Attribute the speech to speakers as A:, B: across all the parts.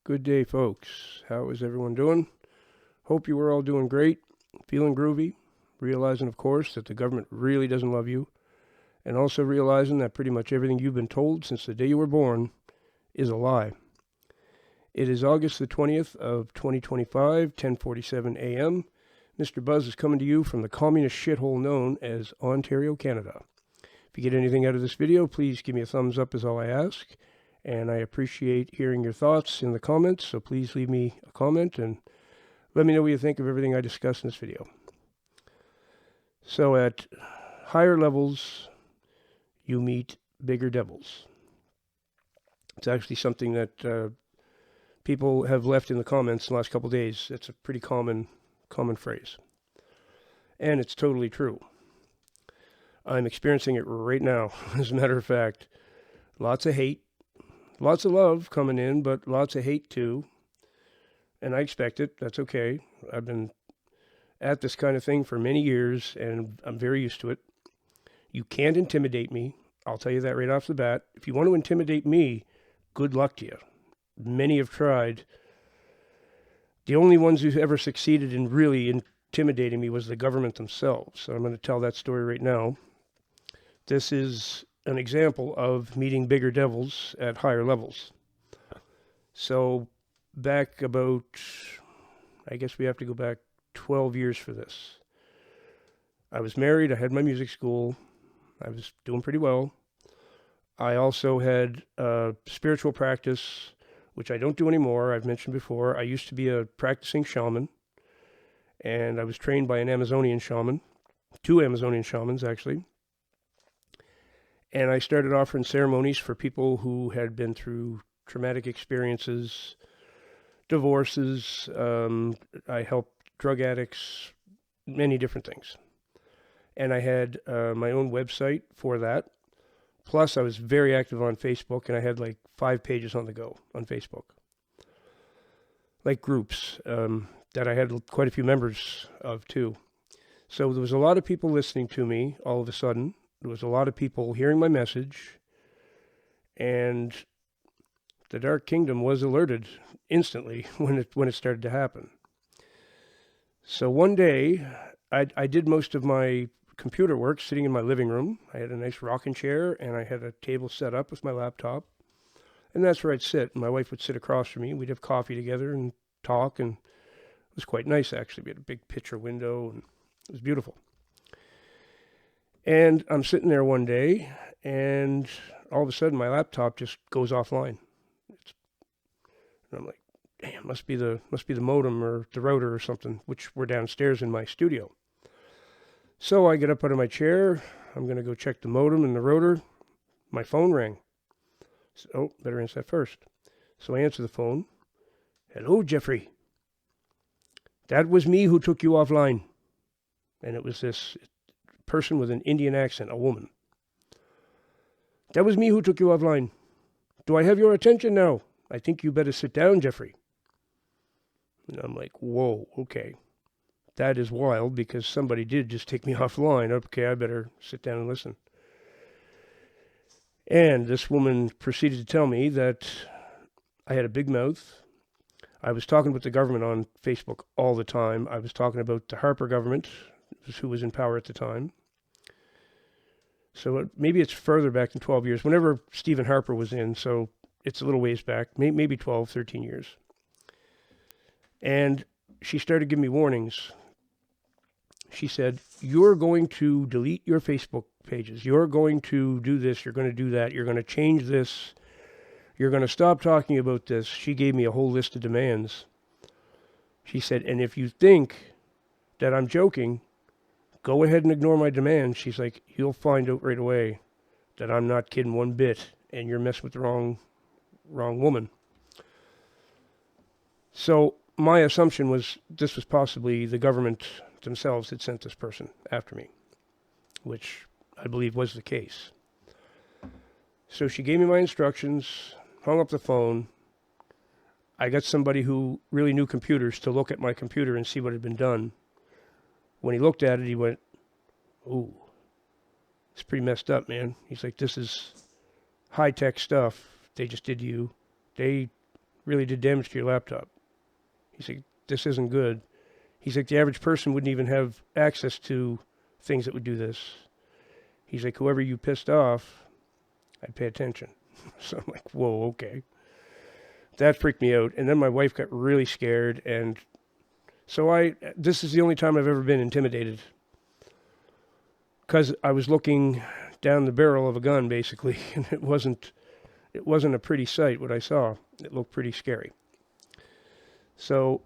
A: Good day, folks. How is everyone doing? Hope you were all doing great, feeling groovy, realizing, of course, that the government really doesn't love you, and also realizing that pretty much everything you've been told since the day you were born is a lie. It is August the 20th of 2025, 10:47 a.m. Mr. Buzz is coming to you from the communist shithole known as Ontario, Canada. If you get anything out of this video, please give me a thumbs up is all I ask. And I appreciate hearing your thoughts in the comments, so please leave me a comment and let me know what you think of everything I discussed in this video. So at higher levels, you meet bigger devils. It's actually something that people have left in the comments in the last couple of days. It's a pretty common phrase. And it's totally true. I'm experiencing it right now, as a matter of fact. Lots of hate. Lots of love coming in, but lots of hate too. And I expect it. That's okay. I've been at this kind of thing for many years, and I'm very used to it. You can't intimidate me. I'll tell you that right off the bat. If you want to intimidate me, good luck to you. Many have tried. The only ones who've ever succeeded in really intimidating me was the government themselves. So I'm going to tell that story right now. This is an example of meeting bigger devils at higher levels. So back about, I guess we have to go back 12 years for this. I was married, I had my music school, I was doing pretty well. I also had spiritual practice, which I don't do anymore. I've mentioned before. I used to be a practicing shaman, and I was trained by an Amazonian shaman, two Amazonian shamans actually. And I started offering ceremonies for people who had been through traumatic experiences, divorces. I helped drug addicts, many different things. And I had my own website for that. Plus, I was very active on Facebook, and I had like 5 pages on the go on Facebook. Like groups that I had quite a few members of too. So there was a lot of people listening to me all of a sudden. There was a lot of people hearing my message, and the Dark Kingdom was alerted instantly when it started to happen. So one day, I did most of my computer work sitting in my living room. I had a nice rocking chair, and I had a table set up with my laptop, and that's where I'd sit. My wife would sit across from me. We'd have coffee together and talk, and it was quite nice, actually. We had a big picture window, and it was beautiful. And I'm sitting there one day, and all of a sudden my laptop just goes offline. And I'm like, damn, must be the modem or the router or something, which were downstairs in my studio. So I get up out of my chair. I'm going to go check the modem and the router. My phone rang. So, oh, better answer that first. So I answer the phone. Hello, Jeffrey. That was me who took you offline. And it was this person with an Indian accent, a woman. That was me who took you offline. Do I have your attention now? I think you better sit down, Jeffrey. And I'm like, whoa, okay. That is wild because somebody did just take me offline. Okay, I better sit down and listen. And this woman proceeded to tell me that I had a big mouth. I was talking with the government on Facebook all the time. I was talking about the Harper government, who was in power at the time. So maybe it's further back than 12 years, whenever Stephen Harper was in, so it's a little ways back, maybe 12, 13 years. And she started giving me warnings. She said, you're going to delete your Facebook pages. You're going to do this. You're going to do that. You're going to change this. You're going to stop talking about this. She gave me a whole list of demands. She said, and if you think that I'm joking, go ahead and ignore my demands. She's like, you'll find out right away that I'm not kidding one bit, and you're messing with the wrong woman. So my assumption was this was possibly the government themselves had sent this person after me, which I believe was the case. So she gave me my instructions, hung up the phone. I got somebody who really knew computers to look at my computer and see what had been done. When he looked at it, he went, ooh, it's pretty messed up, man. He's like, this is high-tech stuff. They just did you. They really did damage to your laptop. He's like, this isn't good. He's like, the average person wouldn't even have access to things that would do this. He's like, whoever you pissed off, I'd pay attention. So I'm like, whoa, okay. That freaked me out. And then my wife got really scared. And so this is the only time I've ever been intimidated. Because I was looking down the barrel of a gun, basically. And it wasn't a pretty sight, what I saw. It looked pretty scary. So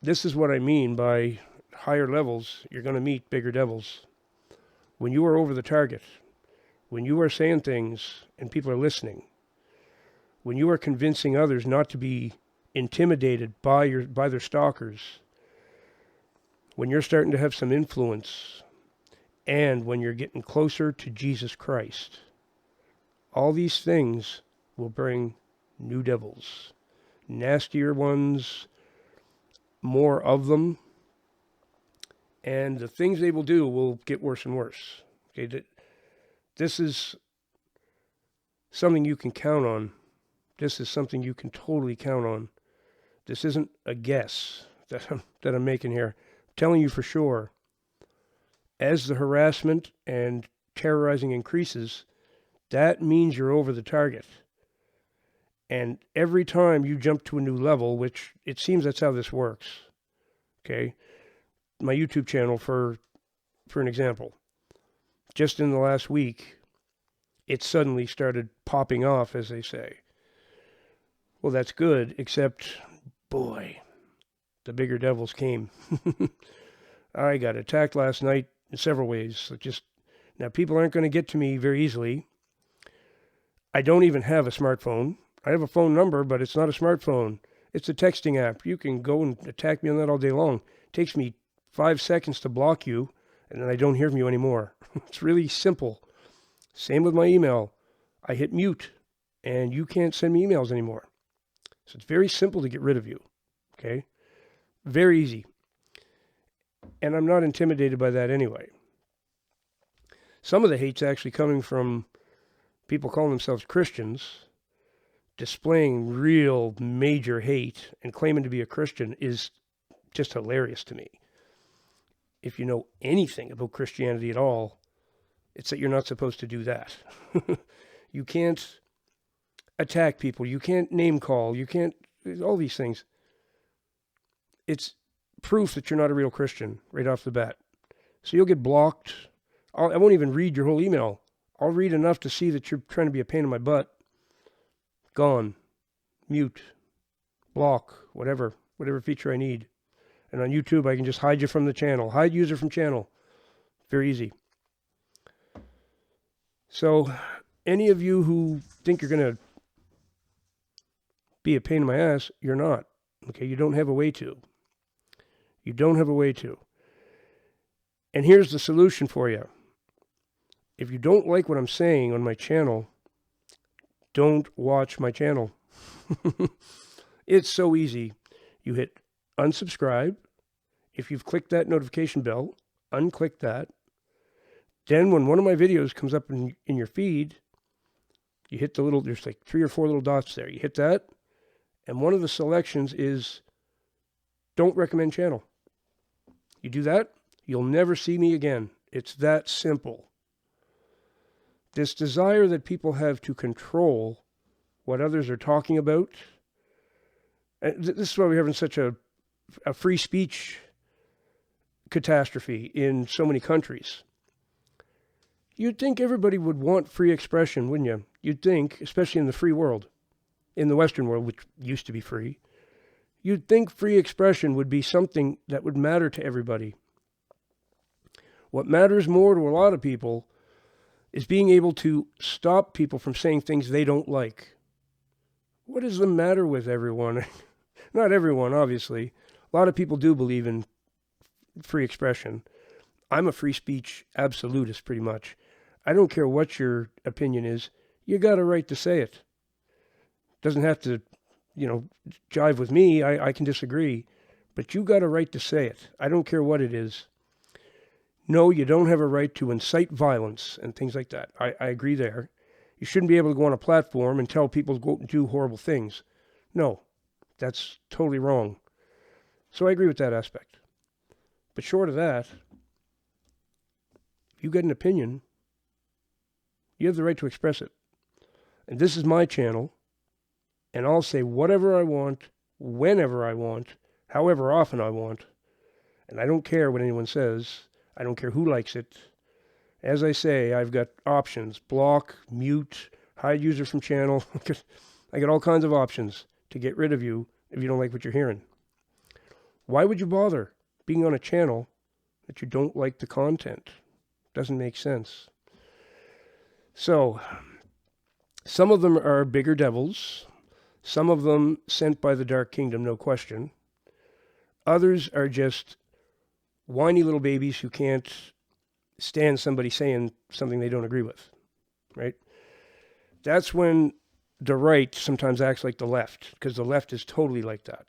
A: this is what I mean by higher levels. You're going to meet bigger devils. When you are over the target, when you are saying things and people are listening, when you are convincing others not to be intimidated by their stalkers, when you're starting to have some influence, and when you're getting closer to Jesus Christ, all these things will bring new devils, nastier ones, more of them, and the things they will do will get worse and worse. Okay, this is something you can count on. This is something you can totally count on. This isn't a guess that I'm making here. I'm telling you for sure. As the harassment and terrorizing increases, that means you're over the target. And every time you jump to a new level, which it seems that's how this works, okay? My YouTube channel, for an example, just in the last week, it suddenly started popping off, as they say. Well, that's good, except, boy, the bigger devils came. I got attacked last night in several ways. Now, people aren't going to get to me very easily. I don't even have a smartphone. I have a phone number, but it's not a smartphone. It's a texting app. You can go and attack me on that all day long. It takes me 5 seconds to block you, and then I don't hear from you anymore. It's really simple. Same with my email. I hit mute, and you can't send me emails anymore. So it's very simple to get rid of you, okay? Very easy. And I'm not intimidated by that anyway. Some of the hate's actually coming from people calling themselves Christians, displaying real major hate and claiming to be a Christian is just hilarious to me. If you know anything about Christianity at all, it's that you're not supposed to do that. You can't attack people. You can't name call. You can't, all these things. It's proof that you're not a real Christian right off the bat. So you'll get blocked. I won't even read your whole email. I'll read enough to see that you're trying to be a pain in my butt. Gone. Mute. Block. Whatever feature I need. And on YouTube, I can just hide you from the channel. Hide user from channel. Very easy. So, any of you who think you're going to be a pain in my ass, you're not. Okay, you don't have a way to. You don't have a way to. And here's the solution for you. If you don't like what I'm saying on my channel, don't watch my channel. It's so easy. You hit unsubscribe. If you've clicked that notification bell, unclick that. Then when one of my videos comes up in your feed, you hit the little, there's like 3 or 4 little dots there. You hit that, and one of the selections is don't recommend channel. You do that, you'll never see me again. It's that simple. This desire that people have to control what others are talking about, and this is why we're having such a free speech catastrophe in so many countries. You'd think everybody would want free expression, wouldn't you? You'd think, especially in the free world, in the Western world, which used to be free, you'd think free expression would be something that would matter to everybody. What matters more to a lot of people is being able to stop people from saying things they don't like. What is the matter with everyone? Not everyone, obviously. A lot of people do believe in free expression. I'm a free speech absolutist, pretty much. I don't care what your opinion is. You got a right to say it. Doesn't have to, jive with me. I can disagree. But you got a right to say it. I don't care what it is. No, you don't have a right to incite violence and things like that. I agree there. You shouldn't be able to go on a platform and tell people to go and do horrible things. No, That's totally wrong. So I agree with that aspect. But short of that, if you get an opinion, you have the right to express it. And this is my channel, and I'll say whatever I want, whenever I want, however often I want. And I don't care what anyone says. I don't care who likes it. As I say, I've got options: block, mute, hide user from channel. I got all kinds of options to get rid of you if you don't like what you're hearing. Why would you bother being on a channel that you don't like the content? Doesn't make sense. So, some of them are bigger devils. Some of them sent by the Dark Kingdom, no question. Others are just whiny little babies who can't stand somebody saying something they don't agree with, right? That's when the right sometimes acts like the left, because the left is totally like that.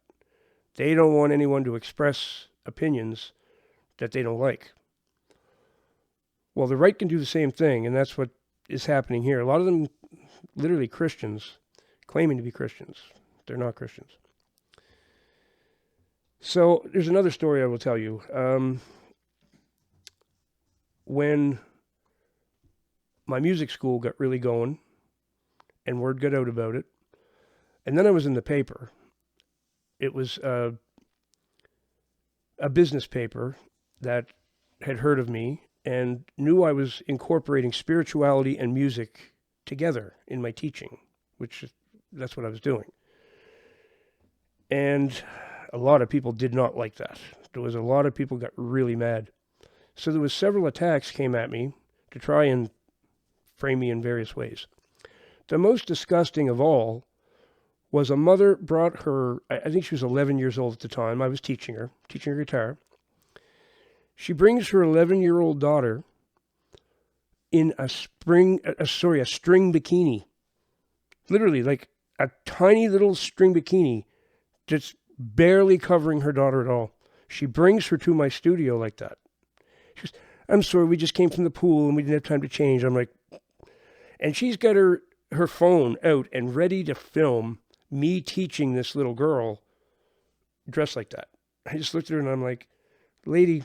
A: They don't want anyone to express opinions that they don't like. Well, the right can do the same thing, and that's what is happening here. A lot of them, literally Christians, claiming to be Christians. They're not Christians. So there's another story I will tell you. When my music school got really going and word got out about it, and then I was in the paper. It was a business paper that had heard of me and knew I was incorporating spirituality and music together in my teaching, which that's what I was doing. And a lot of people did not like that. There was a lot of people got really mad. So there was several attacks came at me to try and frame me in various ways. The most disgusting of all was a mother brought her, I think she was 11 years old at the time. I was teaching her guitar. She brings her 11-year-old daughter in a string bikini. Literally, like a tiny little string bikini, just barely covering her daughter at all. She brings her to my studio like that. She goes, "I'm sorry, we just came from the pool and we didn't have time to change." I'm like, and she's got her phone out and ready to film me teaching this little girl dressed like that. I just looked at her and I'm like, "Lady,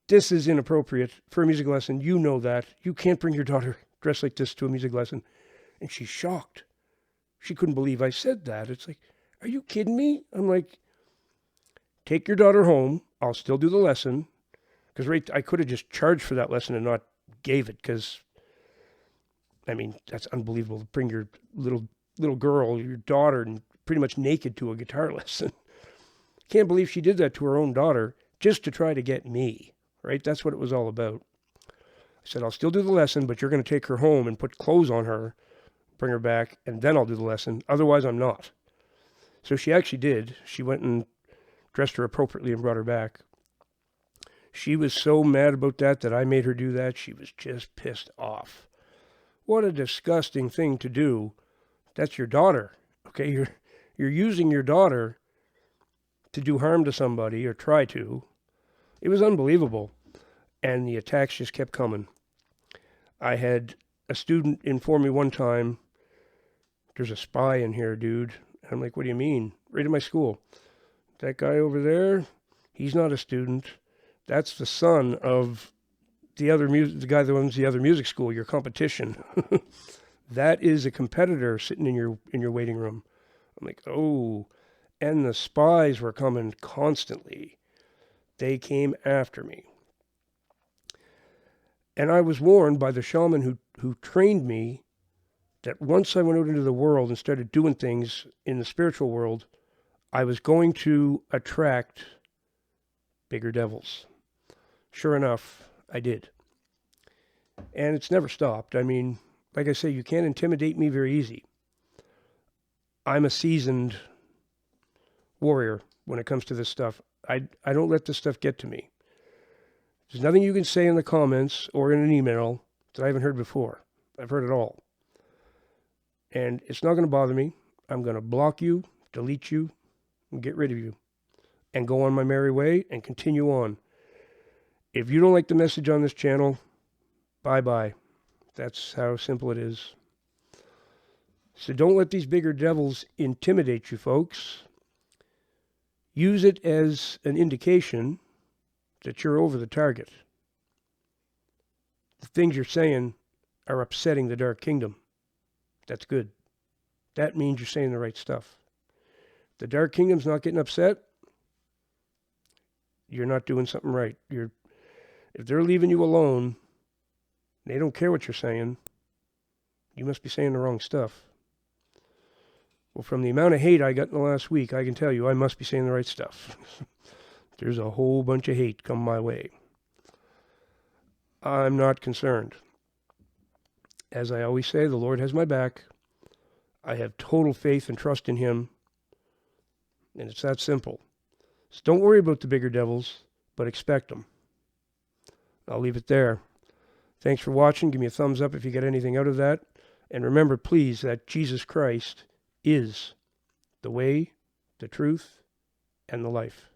A: this is inappropriate for a music lesson. You know that. You can't bring your daughter dressed like this to a music lesson." And she's shocked. She couldn't believe I said that. It's like, "Are you kidding me?" I'm like, "Take your daughter home. I'll still do the lesson." Because I could have just charged for that lesson and not gave it, because, I mean, that's unbelievable to bring your little girl, your daughter, and pretty much naked to a guitar lesson. Can't believe she did that to her own daughter just to try to get me, right? That's what it was all about. I said, "I'll still do the lesson, but you're going to take her home and put clothes on her, bring her back, and then I'll do the lesson. Otherwise, I'm not." So she actually did. She went and dressed her appropriately and brought her back. She was so mad about that I made her do that. She was just pissed off. What a disgusting thing to do. That's your daughter, okay? You're using your daughter to do harm to somebody, or try to. It was unbelievable. And the attacks just kept coming. I had a student inform me one time, "There's a spy in here, dude." I'm like, "What do you mean?" "Right in my school. That guy over there, he's not a student. That's the son of the guy that owns the other music school, your competition. That is a competitor sitting in your waiting room." I'm like, "Oh." And the spies were coming constantly. They came after me. And I was warned by the shaman who trained me that once I went out into the world and started doing things in the spiritual world, I was going to attract bigger devils. Sure enough, I did. And it's never stopped. I mean, like I say, you can't intimidate me very easy. I'm a seasoned warrior when it comes to this stuff. I don't let this stuff get to me. There's nothing you can say in the comments or in an email that I haven't heard before. I've heard it all. And it's not going to bother me. I'm going to block you, delete you, and get rid of you. And go on my merry way and continue on. If you don't like the message on this channel, bye-bye. That's how simple it is. So don't let these bigger devils intimidate you, folks. use it as an indication that you're over the target. The things you're saying are upsetting the Dark Kingdom. That's good. That means you're saying the right stuff. If the Dark Kingdom's not getting upset, you're not doing something right. If they're leaving you alone, they don't care what you're saying, you must be saying the wrong stuff. Well, from the amount of hate I got in the last week, I can tell you I must be saying the right stuff. There's a whole bunch of hate come my way. I'm not concerned. As I always say, the Lord has my back. I have total faith and trust in Him. And it's that simple. So don't worry about the bigger devils, but expect them. I'll leave it there. Thanks for watching. Give me a thumbs up if you get anything out of that. And remember, please, that Jesus Christ is the way, the truth, and the life.